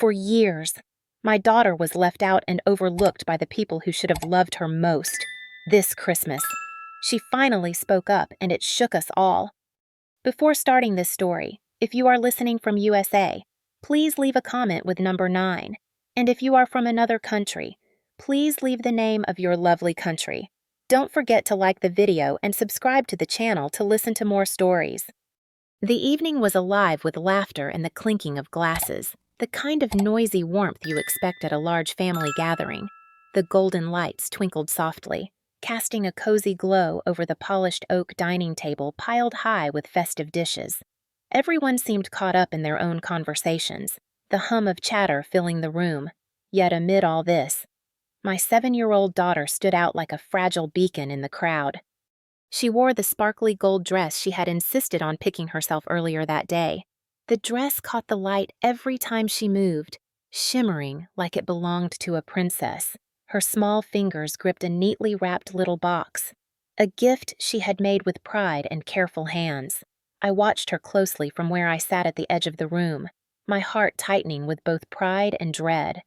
For years, my daughter was left out and overlooked by the people who should have loved her most. This Christmas, she finally spoke up, and it shook us all. Before starting this story, if you are listening from USA, please leave a comment with number 9. And if you are from another country, please leave the name of your lovely country. Don't forget to like the video and subscribe to the channel to listen to more stories. The evening was alive with laughter and the clinking of glasses, the kind of noisy warmth you expect at a large family gathering. The golden lights twinkled softly, casting a cozy glow over the polished oak dining table piled high with festive dishes. Everyone seemed caught up in their own conversations, the hum of chatter filling the room. Yet amid all this, my 7-year-old daughter stood out like a fragile beacon in the crowd. She wore the sparkly gold dress she had insisted on picking herself earlier that day. The dress caught the light every time she moved, shimmering like it belonged to a princess. Her small fingers gripped a neatly wrapped little box, a gift she had made with pride and careful hands. I watched her closely from where I sat at the edge of the room, my heart tightening with both pride and dread.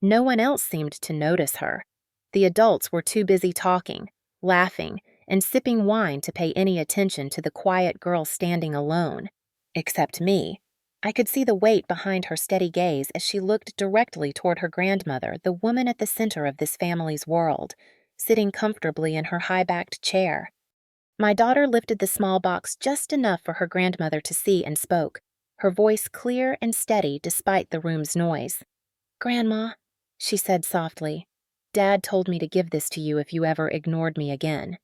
No one else seemed to notice her. The adults were too busy talking, laughing, and sipping wine to pay any attention to the quiet girl standing alone. Except me. I could see the weight behind her steady gaze as she looked directly toward her grandmother, the woman at the center of this family's world, sitting comfortably in her high-backed chair. My daughter lifted the small box just enough for her grandmother to see and spoke, her voice clear and steady despite the room's noise. "Grandma," she said softly, "Dad told me to give this to you if you ever ignored me again."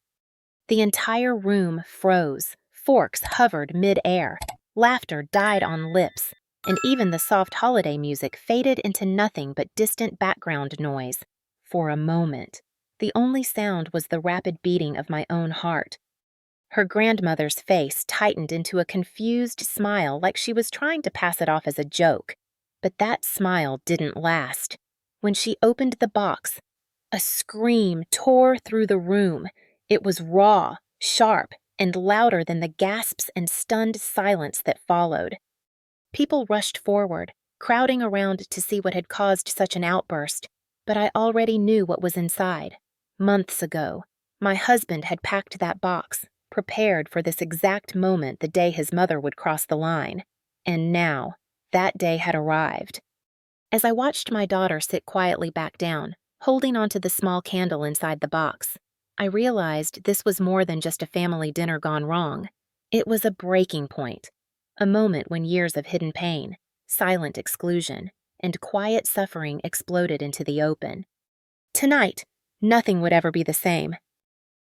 The entire room froze, forks hovered mid-air, laughter died on lips, and even the soft holiday music faded into nothing but distant background noise. For a moment, the only sound was the rapid beating of my own heart. Her grandmother's face tightened into a confused smile like she was trying to pass it off as a joke. But that smile didn't last. When she opened the box, a scream tore through the room. It was raw, sharp, and louder than the gasps and stunned silence that followed. People rushed forward, crowding around to see what had caused such an outburst, but I already knew what was inside. Months ago, my husband had packed that box, prepared for this exact moment the day his mother would cross the line. And now, that day had arrived. As I watched my daughter sit quietly back down, holding onto the small candle inside the box, I realized this was more than just a family dinner gone wrong. It was a breaking point, a moment when years of hidden pain, silent exclusion, and quiet suffering exploded into the open. Tonight, nothing would ever be the same.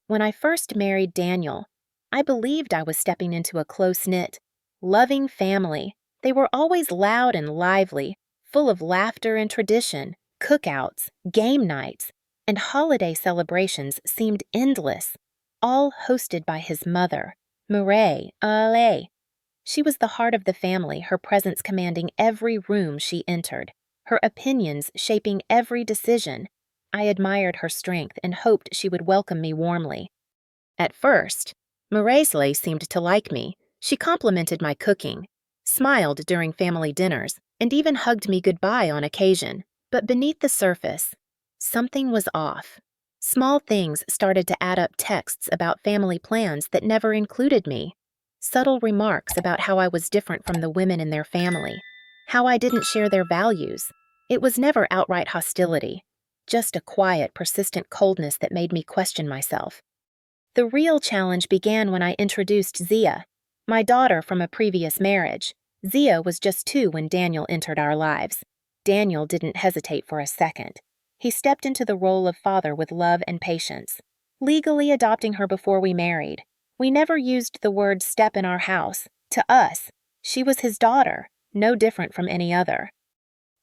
When I first married Daniel, I believed I was stepping into a close-knit, loving family. They were always loud and lively, full of laughter and tradition, cookouts, game nights, and holiday celebrations seemed endless, all hosted by his mother, Mireille Ale. She was the heart of the family, her presence commanding every room she entered, her opinions shaping every decision. I admired her strength and hoped she would welcome me warmly. At first, Mireille seemed to like me. She complimented my cooking, smiled during family dinners, and even hugged me goodbye on occasion. But beneath the surface, something was off. Small things started to add up, texts about family plans that never included me, subtle remarks about how I was different from the women in their family, how I didn't share their values. It was never outright hostility, just a quiet, persistent coldness that made me question myself. The real challenge began when I introduced Zia, my daughter from a previous marriage. Zia was just 2 when Daniel entered our lives. Daniel didn't hesitate for a second. He stepped into the role of father with love and patience, legally adopting her before we married. We never used the word step in our house. To us, she was his daughter, no different from any other.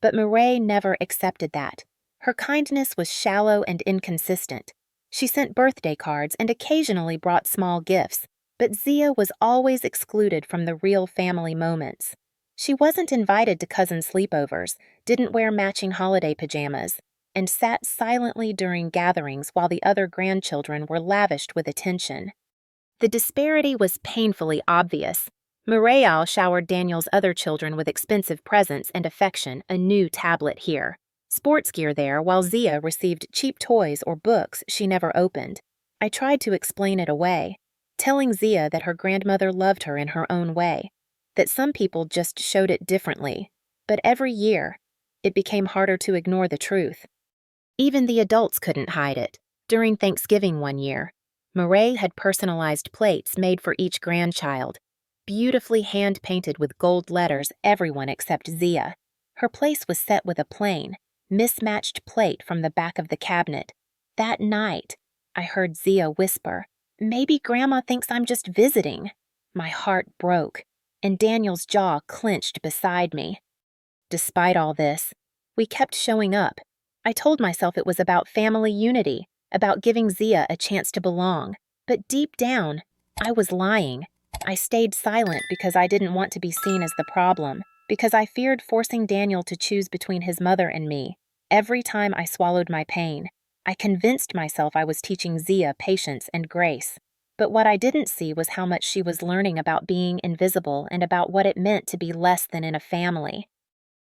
But Mireille never accepted that. Her kindness was shallow and inconsistent. She sent birthday cards and occasionally brought small gifts, but Zia was always excluded from the real family moments. She wasn't invited to cousin sleepovers, didn't wear matching holiday pajamas, and sat silently during gatherings while the other grandchildren were lavished with attention. The disparity was painfully obvious. Muriel showered Daniel's other children with expensive presents and affection, a new tablet here, sports gear there, while Zia received cheap toys or books she never opened. I tried to explain it away, telling Zia that her grandmother loved her in her own way, that some people just showed it differently. But every year, it became harder to ignore the truth. Even the adults couldn't hide it. During Thanksgiving one year, Murray had personalized plates made for each grandchild, beautifully hand-painted with gold letters, everyone except Zia. Her place was set with a plain, mismatched plate from the back of the cabinet. That night, I heard Zia whisper, "Maybe Grandma thinks I'm just visiting." My heart broke, and Daniel's jaw clenched beside me. Despite all this, we kept showing up. I told myself it was about family unity, about giving Zia a chance to belong. But deep down, I was lying. I stayed silent because I didn't want to be seen as the problem, because I feared forcing Daniel to choose between his mother and me. Every time I swallowed my pain, I convinced myself I was teaching Zia patience and grace. But what I didn't see was how much she was learning about being invisible and about what it meant to be less than in a family.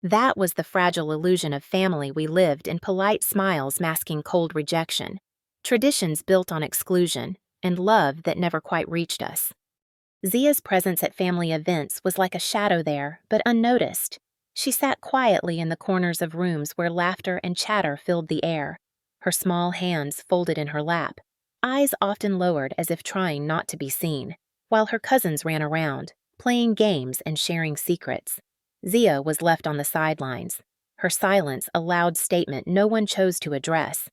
That was the fragile illusion of family we lived in, polite smiles masking cold rejection, traditions built on exclusion, and love that never quite reached us. Zia's presence at family events was like a shadow there, but unnoticed. She sat quietly in the corners of rooms where laughter and chatter filled the air, her small hands folded in her lap, eyes often lowered as if trying not to be seen, while her cousins ran around, playing games and sharing secrets. Zia was left on the sidelines, her silence a loud statement no one chose to address.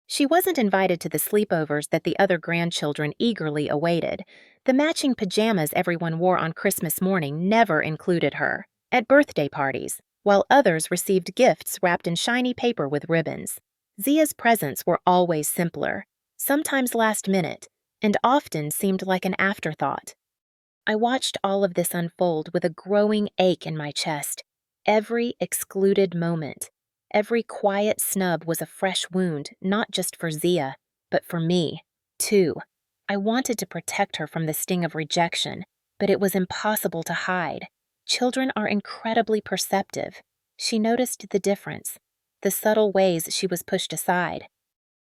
She wasn't invited to the sleepovers that the other grandchildren eagerly awaited. The matching pajamas everyone wore on Christmas morning never included her. At birthday parties, while others received gifts wrapped in shiny paper with ribbons. Zia's presents were always simpler, sometimes last minute, and often seemed like an afterthought. I watched all of this unfold with a growing ache in my chest. Every excluded moment, every quiet snub was a fresh wound, not just for Zia, but for me, too. I wanted to protect her from the sting of rejection, but it was impossible to hide. Children are incredibly perceptive. She noticed the difference, the subtle ways she was pushed aside.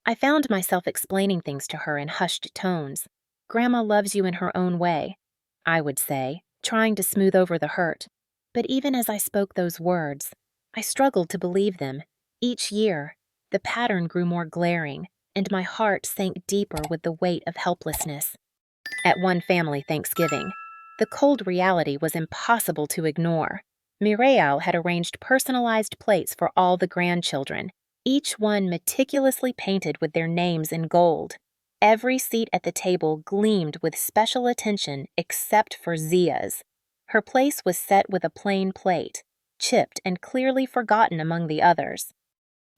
I found myself explaining things to her in hushed tones. "Grandma loves you in her own way," I would say, trying to smooth over the hurt. But even as I spoke those words, I struggled to believe them. Each year, the pattern grew more glaring, and my heart sank deeper with the weight of helplessness. At one family Thanksgiving, the cold reality was impossible to ignore. Mireille had arranged personalized plates for all the grandchildren, each one meticulously painted with their names in gold. Every seat at the table gleamed with special attention except for Zia's. Her place was set with a plain plate, chipped and clearly forgotten among the others.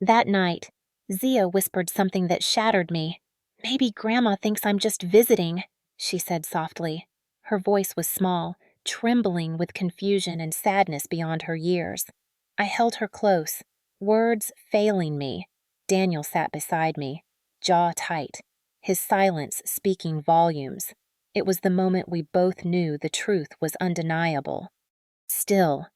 That night, Zia whispered something that shattered me. "Maybe Grandma thinks I'm just visiting," she said softly. Her voice was small, trembling with confusion and sadness beyond her years. I held her close, words failing me. Daniel sat beside me, jaw tight, his silence speaking volumes. It was the moment we both knew the truth was undeniable. Still,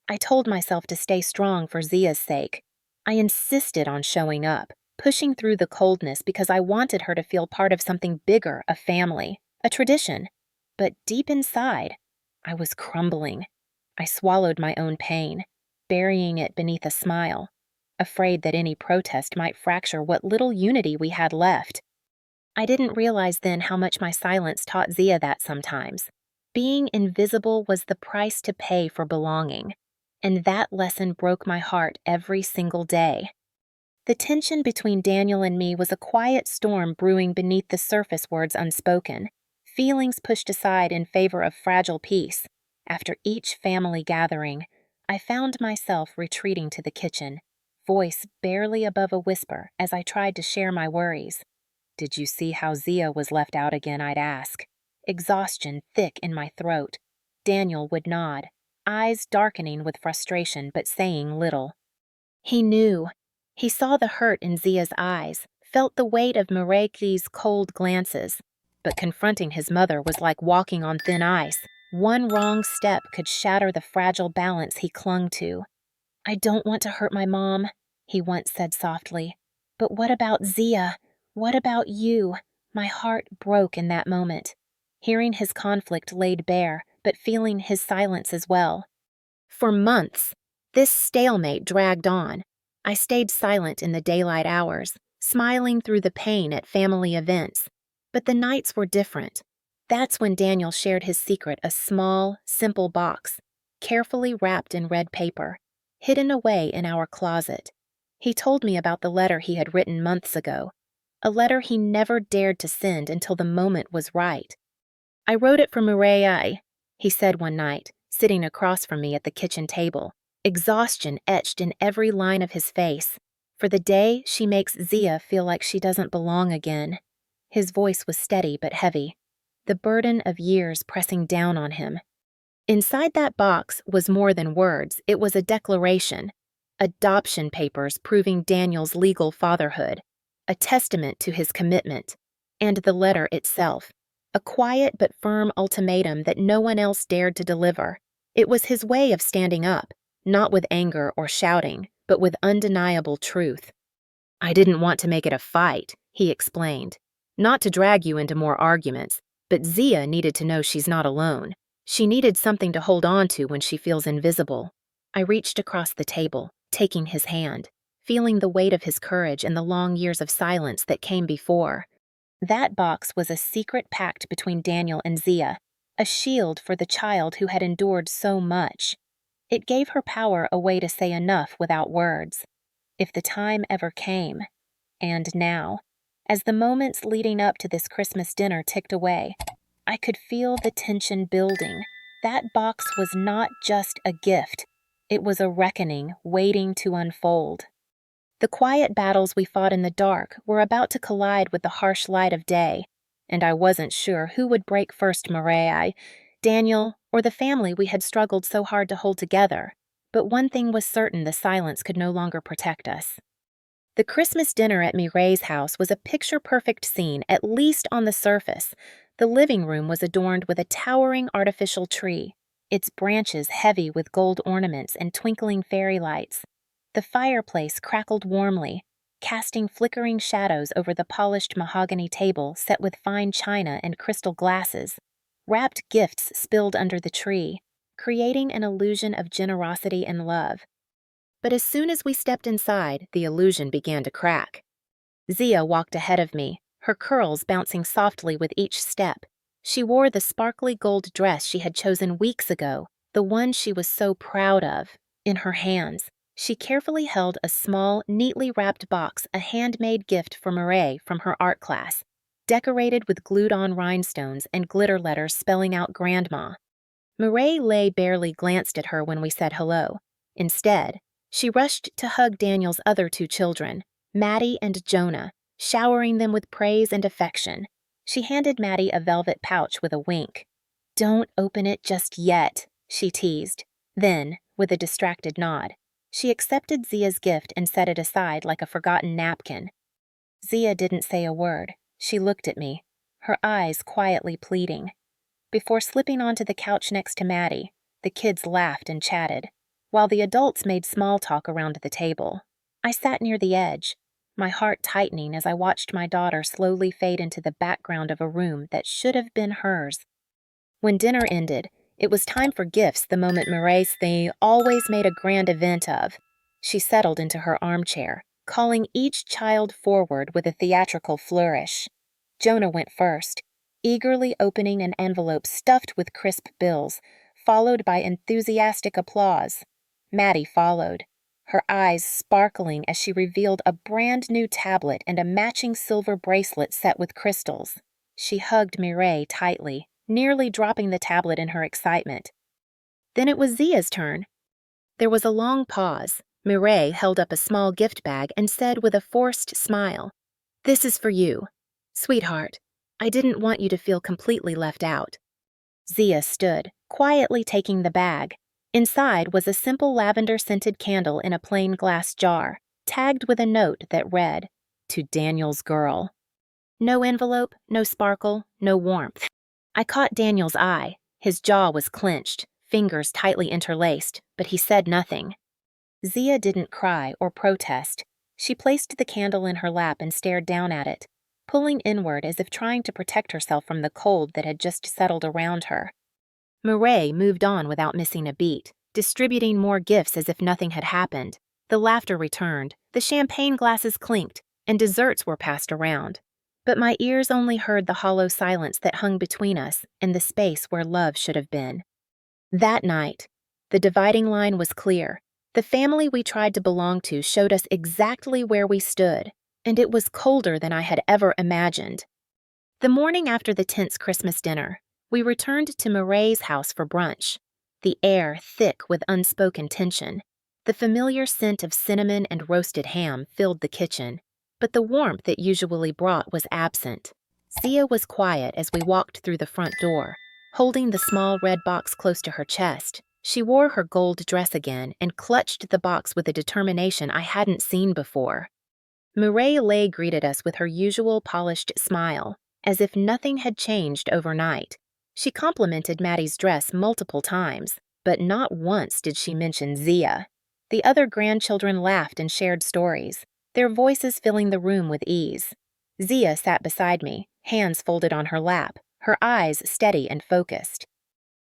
I told myself to stay strong for Zia's sake. I insisted on showing up, pushing through the coldness because I wanted her to feel part of something bigger, a family, a tradition. But deep inside, I was crumbling. I swallowed my own pain, burying it beneath a smile, afraid that any protest might fracture what little unity we had left. I didn't realize then how much my silence taught Zia that sometimes. Being invisible was the price to pay for belonging, and that lesson broke my heart every single day. The tension between Daniel and me was a quiet storm brewing beneath the surface words unspoken, feelings pushed aside in favor of fragile peace. After each family gathering, I found myself retreating to the kitchen, voice barely above a whisper as I tried to share my worries. "Did you see how Zia was left out again?" I'd ask, exhaustion thick in my throat. Daniel would nod, eyes darkening with frustration but saying little. He knew. He saw the hurt in Zia's eyes, felt the weight of Mareki's cold glances. But confronting his mother was like walking on thin ice. One wrong step could shatter the fragile balance he clung to. "I don't want to hurt my mom," he once said softly. "But what about Zia? What about you?" My heart broke in that moment, hearing his conflict laid bare, but feeling his silence as well. For months, this stalemate dragged on. I stayed silent in the daylight hours, smiling through the pain at family events. But the nights were different. That's when Daniel shared his secret, a small, simple box, carefully wrapped in red paper, hidden away in our closet. He told me about the letter he had written months ago, a letter he never dared to send until the moment was right. "I wrote it for Mireille," he said one night, sitting across from me at the kitchen table, exhaustion etched in every line of his face. "For the day she makes Zia feel like she doesn't belong again." His voice was steady but heavy, the burden of years pressing down on him. Inside that box was more than words. It was a declaration, adoption papers proving Daniel's legal fatherhood, a testament to his commitment, and the letter itself, a quiet but firm ultimatum that no one else dared to deliver. It was his way of standing up, not with anger or shouting, but with undeniable truth. "I didn't want to make it a fight," he explained. "Not to drag you into more arguments, but Zia needed to know she's not alone. She needed something to hold on to when she feels invisible." I reached across the table, taking his hand, feeling the weight of his courage and the long years of silence that came before. That box was a secret pact between Daniel and Zia, a shield for the child who had endured so much. It gave her power a way to say enough without words, if the time ever came. And now, as the moments leading up to this Christmas dinner ticked away, I could feel the tension building. That box was not just a gift. It was a reckoning waiting to unfold. The quiet battles we fought in the dark were about to collide with the harsh light of day, and I wasn't sure who would break first, Mireille, Daniel, or the family we had struggled so hard to hold together. But one thing was certain: the silence could no longer protect us. The Christmas dinner at Mireille's house was a picture-perfect scene, at least on the surface. The living room was adorned with a towering artificial tree, its branches heavy with gold ornaments and twinkling fairy lights. The fireplace crackled warmly, casting flickering shadows over the polished mahogany table set with fine china and crystal glasses. Wrapped gifts spilled under the tree, creating an illusion of generosity and love. But as soon as we stepped inside, the illusion began to crack. Zia walked ahead of me, her curls bouncing softly with each step. She wore the sparkly gold dress she had chosen weeks ago, the one she was so proud of. In her hands, she carefully held a small, neatly wrapped box, a handmade gift for Mireille from her art class, decorated with glued-on rhinestones and glitter letters spelling out Grandma. Mireille barely glanced at her when we said hello. Instead, she rushed to hug Daniel's other two children, Maddie and Jonah, showering them with praise and affection. She handed Maddie a velvet pouch with a wink. "Don't open it just yet," she teased. Then, with a distracted nod, she accepted Zia's gift and set it aside like a forgotten napkin. Zia didn't say a word. She looked at me, her eyes quietly pleading. Before slipping onto the couch next to Maddie, the kids laughed and chatted, while the adults made small talk around the table. I sat near the edge, my heart tightening as I watched my daughter slowly fade into the background of a room that should have been hers. When dinner ended, it was time for gifts, the moment Mireille always made a grand event of. She settled into her armchair, calling each child forward with a theatrical flourish. Jonah went first, eagerly opening an envelope stuffed with crisp bills, followed by enthusiastic applause. Maddie followed, her eyes sparkling as she revealed a brand new tablet and a matching silver bracelet set with crystals. She hugged Mireille tightly, nearly dropping the tablet in her excitement. Then it was Zia's turn. There was a long pause. Mireille held up a small gift bag and said with a forced smile, "This is for you. Sweetheart, I didn't want you to feel completely left out." Zia stood, quietly taking the bag. Inside was a simple lavender-scented candle in a plain glass jar, tagged with a note that read, "To Daniel's girl." No envelope, no sparkle, no warmth. I caught Daniel's eye, His jaw was clenched, fingers tightly interlaced, but he said nothing. Zia didn't cry or protest. She placed the candle in her lap and stared down at it, pulling inward as if trying to protect herself from the cold that had just settled around her. Murray moved on without missing a beat, distributing more gifts as if nothing had happened. The laughter returned, the champagne glasses clinked, and desserts were passed around. But my ears only heard the hollow silence that hung between us and the space where love should have been. That night, the dividing line was clear. The family we tried to belong to showed us exactly where we stood, and it was colder than I had ever imagined. The morning after the tense Christmas dinner, we returned to Murray's house for brunch, the air thick with unspoken tension. The familiar scent of cinnamon and roasted ham filled the kitchen, but the warmth it usually brought was absent. Zia was quiet as we walked through the front door, holding the small red box close to her chest. She wore her gold dress again and clutched the box with a determination I hadn't seen before. Murray greeted us with her usual polished smile, as if nothing had changed overnight. She complimented Maddie's dress multiple times, but not once did she mention Zia. The other grandchildren laughed and shared stories, their voices filling the room with ease. Zia sat beside me, hands folded on her lap, her eyes steady and focused.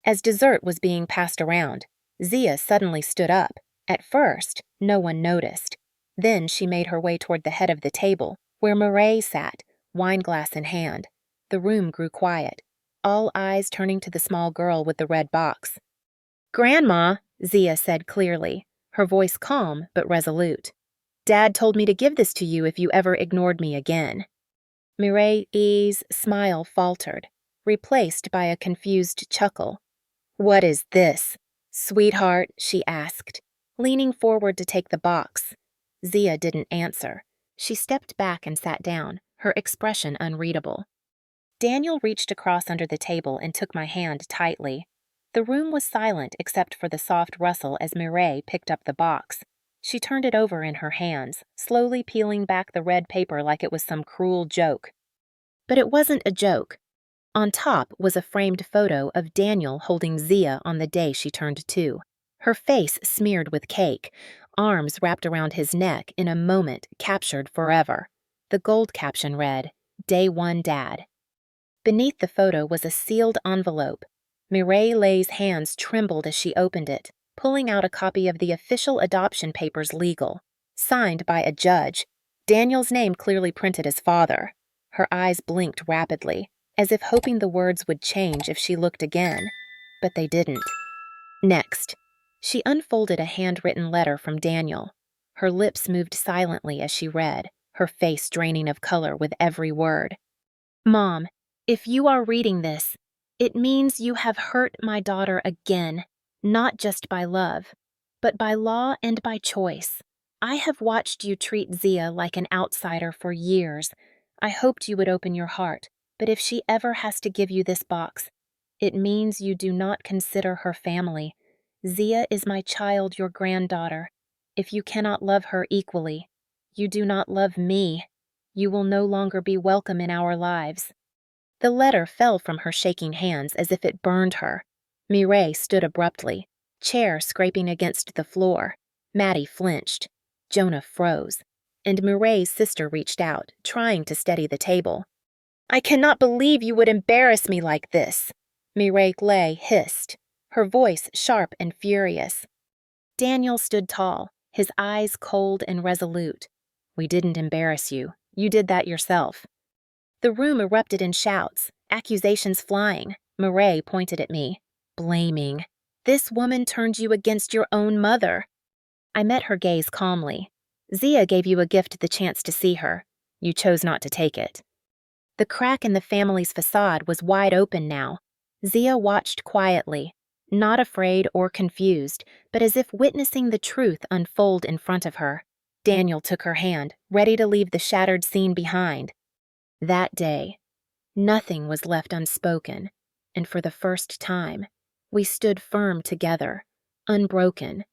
As dessert was being passed around, Zia suddenly stood up. At first, no one noticed. Then she made her way toward the head of the table, where Murray sat, wineglass in hand. The room grew quiet, all eyes turning to the small girl with the red box. "Grandma," Zia said clearly, her voice calm but resolute. "Dad told me to give this to you if you ever ignored me again." Murray's smile faltered, replaced by a confused chuckle. "What is this, sweetheart?" she asked, leaning forward to take the box. Zia didn't answer. She stepped back and sat down, her expression unreadable. Daniel reached across under the table and took my hand tightly. The room was silent except for the soft rustle as Murray picked up the box. She turned it over in her hands, slowly peeling back the red paper like it was some cruel joke. But it wasn't a joke. On top was a framed photo of Daniel holding Zia on the day she turned 2. Her face smeared with cake, arms wrapped around his neck in a moment captured forever. The gold caption read, "Day 1 Dad." Beneath the photo was a sealed envelope. Murray's hands trembled as she opened it, pulling out a copy of the official adoption papers legal, signed by a judge, Daniel's name clearly printed as father. Her eyes blinked rapidly, as if hoping the words would change if she looked again, but they didn't. Next, she unfolded a handwritten letter from Daniel. Her lips moved silently as she read, her face draining of color with every word. "Mom, if you are reading this, it means you have hurt my daughter again, not just by love, but by law and by choice. I have watched you treat Zia like an outsider for years. I hoped you would open your heart, but if she ever has to give you this box, it means you do not consider her family. Zia is my child, your granddaughter. If you cannot love her equally, you do not love me. You will no longer be welcome in our lives." The letter fell from her shaking hands as if it burned her. Murray stood abruptly, chair scraping against the floor. Maddie flinched. Jonah froze. And Murray's sister reached out, trying to steady the table. "I cannot believe you would embarrass me like this," Murray hissed, her voice sharp and furious. Daniel stood tall, his eyes cold and resolute. "We didn't embarrass you. You did that yourself." The room erupted in shouts, accusations flying. Murray pointed at me, blaming. "This woman turned you against your own mother." I met her gaze calmly. "Zia gave you a gift the chance to see her. You chose not to take it." The crack in the family's facade was wide open now. Zia watched quietly, not afraid or confused, but as if witnessing the truth unfold in front of her. Daniel took her hand, ready to leave the shattered scene behind. That day, nothing was left unspoken, and for the first time, we stood firm together, unbroken.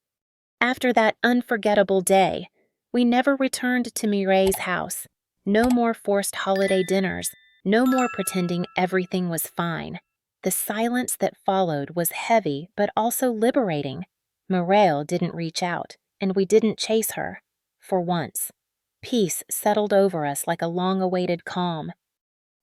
After that unforgettable day, we never returned to Murray's house. No more forced holiday dinners, no more pretending everything was fine. The silence that followed was heavy but also liberating. Morale didn't reach out, and we didn't chase her. For once, peace settled over us like a long-awaited calm.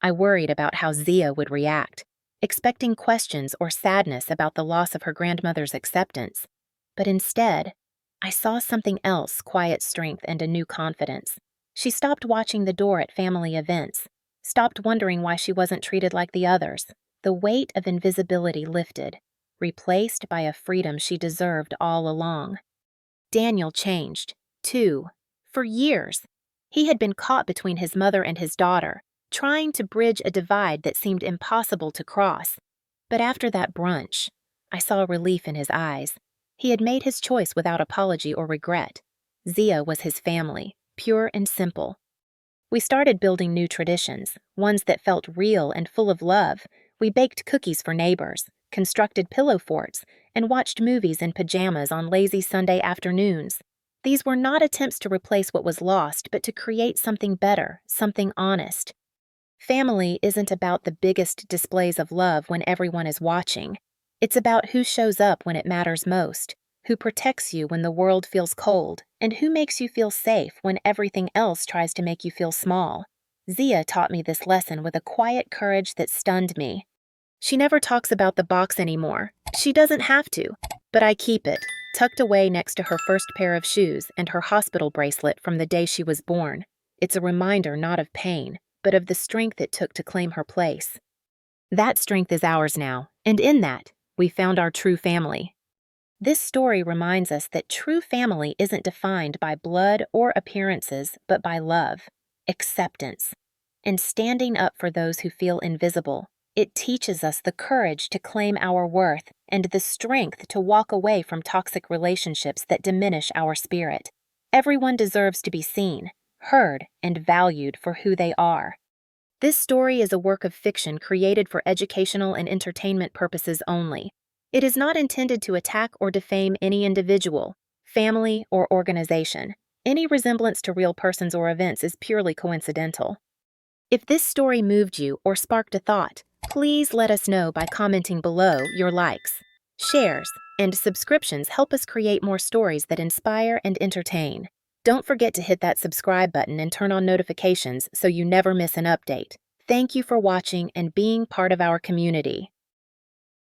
I worried about how Zia would react, expecting questions or sadness about the loss of her grandmother's acceptance. But instead, I saw something else: quiet strength and a new confidence. She stopped watching the door at family events, stopped wondering why she wasn't treated like the others. The weight of invisibility lifted, replaced by a freedom she deserved all along. Daniel changed, too. For years, he had been caught between his mother and his daughter, trying to bridge a divide that seemed impossible to cross. But after that brunch, I saw relief in his eyes. He had made his choice without apology or regret. Zia was his family, pure and simple. We started building new traditions, ones that felt real and full of love. We baked cookies for neighbors, constructed pillow forts, and watched movies in pajamas on lazy Sunday afternoons. These were not attempts to replace what was lost, but to create something better, something honest. Family isn't about the biggest displays of love when everyone is watching. It's about who shows up when it matters most, who protects you when the world feels cold, and who makes you feel safe when everything else tries to make you feel small. Zia taught me this lesson with a quiet courage that stunned me. She never talks about the box anymore. She doesn't have to, but I keep it, tucked away next to her first pair of shoes and her hospital bracelet from the day she was born. It's a reminder not of pain, but of the strength it took to claim her place. That strength is ours now, and in that, we found our true family. This story reminds us that true family isn't defined by blood or appearances, but by love, acceptance, and standing up for those who feel invisible. It teaches us the courage to claim our worth and the strength to walk away from toxic relationships that diminish our spirit. Everyone deserves to be seen, heard, and valued for who they are. This story is a work of fiction created for educational and entertainment purposes only. It is not intended to attack or defame any individual, family, or organization. Any resemblance to real persons or events is purely coincidental. If this story moved you or sparked a thought, please let us know by commenting below. Your likes, shares, and subscriptions help us create more stories that inspire and entertain. Don't forget to hit that subscribe button and turn on notifications so you never miss an update. Thank you for watching and being part of our community.